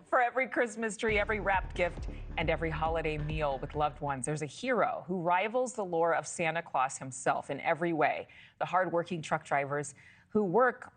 For every Christmas tree, every wrapped gift, and every holiday meal with loved ones, there's a hero who rivals the lore of Santa Claus himself in every way. The hardworking truck drivers who work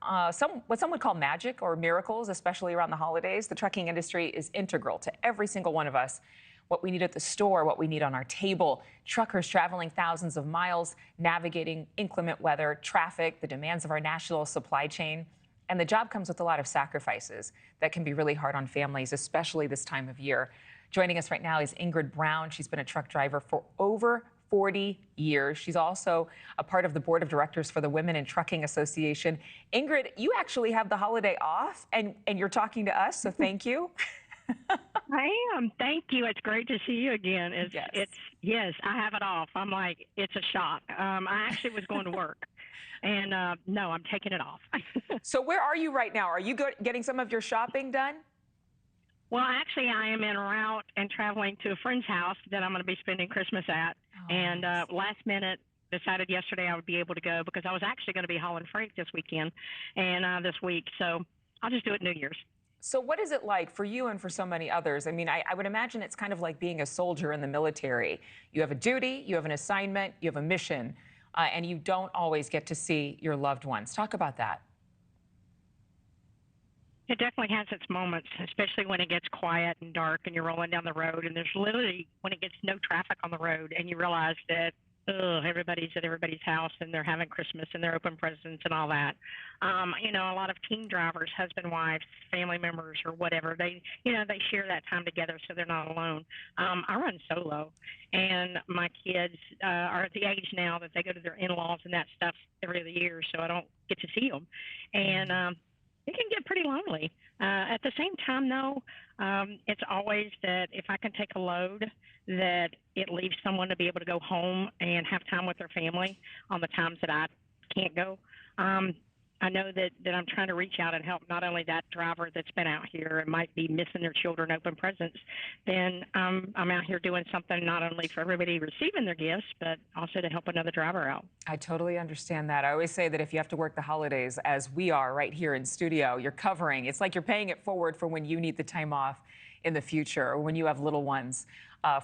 what some would call magic or miracles, especially around the holidays. The trucking industry is integral to every single one of us. What we need at the store, what we need on our table. Truckers traveling thousands of miles, navigating inclement weather, traffic, the demands of our national supply chain. And the job comes with a lot of sacrifices that can be really hard on families, especially this time of year. Joining us right now is Ingrid Brown. She's been a truck driver for over 40 years. She's also a part of the board of directors for the Women in Trucking Association. Ingrid, you actually have the holiday off, and you're talking to us, so thank you. I am. Thank you. It's great to see you again. Yes. I have it off. I'm like, it's a shock. I actually was going to work, and no, I'm taking it off. So where are you right now? Are you getting some of your shopping done? Well, actually, I am en route and traveling to a friend's house that I'm going to be spending Christmas at. And last minute, decided yesterday I would be able to go because I was actually going to be hauling freight this weekend and this week. So I'll just do it New Year's. So what is it like for you and for so many others? I mean, I would imagine it's kind of like being a soldier in the military. You have a duty, you have an assignment, you have a mission, and you don't always get to see your loved ones. Talk about that. It definitely has its moments, especially when it gets quiet and dark and you're rolling down the road and there's literally when it gets no traffic on the road and you realize that everybody's at everybody's house and they're having Christmas and they're open presents and all that. A lot of team drivers, husband, wives, family members or whatever, they share that time together so they're not alone. I run solo and my kids are at the age now that they go to their in-laws and that stuff every other year, so I don't get to see them. And it can get pretty lonely. At the same time, though, it's always that if I can take a load, that it leaves someone to be able to go home and have time with their family on the times that I can't go. I know that I'm trying to reach out and help not only that driver that's been out here and might be missing their children open presents, then I'm out here doing something not only for everybody receiving their gifts, but also to help another driver out. I totally understand that. I always say that if you have to work the holidays, as we are right here in studio, you're covering. It's like you're paying it forward for when you need the time off in the future or when you have little ones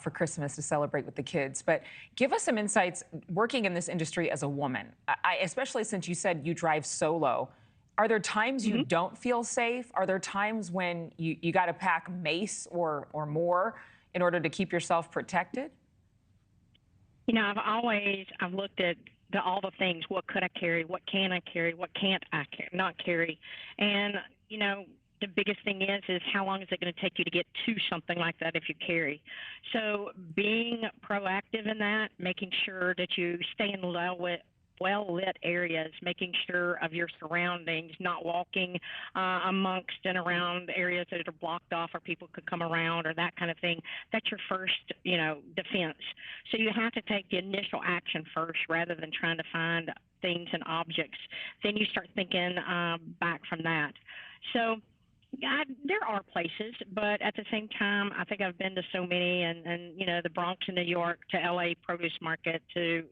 for Christmas to celebrate with the kids. But give us some insights working in this industry as a woman, especially since you said you drive solo. Are there times you don't feel safe? Are there times when you got to pack mace or more in order to keep yourself protected? I've looked at all the things. What could I carry? What can I carry? What can't I not carry? And, the biggest thing is how long is it going to take you to get to something like that if you carry? So being proactive in that, making sure that you stay in well-lit areas, making sure of your surroundings, not walking amongst and around areas that are blocked off or people could come around or that kind of thing. That's your first, defense. So you have to take the initial action first rather than trying to find things and objects. Then you start thinking back from that. So there are places, but at the same time, I think I've been to so many, and the Bronx in New York to LA produce market to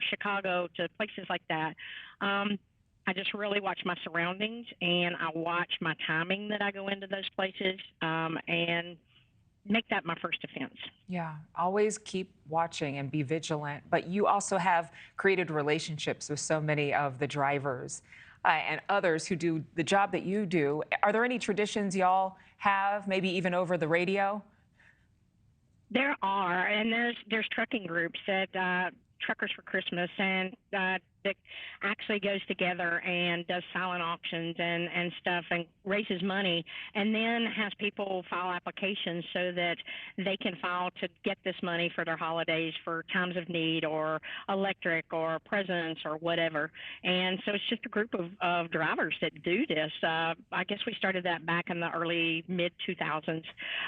Chicago to places like that. I just really watch my surroundings and I watch my timing that I go into those places and make that my first defense. Yeah, always keep watching and be vigilant. But you also have created relationships with so many of the drivers and others who do the job that you do. Are there any traditions y'all have, maybe even over the radio? There are, and there's trucking groups that Truckers for Christmas, and that actually goes together and does silent auctions and stuff and raises money, and then has people file applications so that they can file to get this money for their holidays for times of need or electric or presents or whatever. And so it's just a group of drivers that do this. I guess we started that back in the early mid-2000s.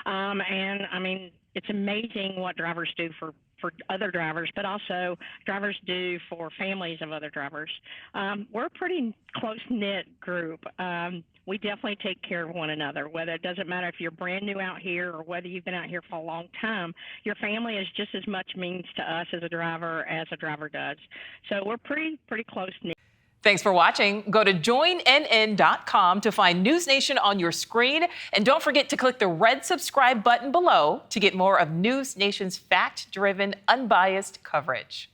And I mean, it's amazing what drivers do for other drivers, but also drivers do for families of other drivers. We're a pretty close-knit group. We definitely take care of one another, whether it doesn't matter if you're brand new out here or whether you've been out here for a long time. Your family is just as much means to us as a driver does. So we're pretty close-knit. Thanks for watching. Go to joinnn.com to find News Nation on your screen. And don't forget to click the red subscribe button below to get more of News Nation's fact-driven, unbiased coverage.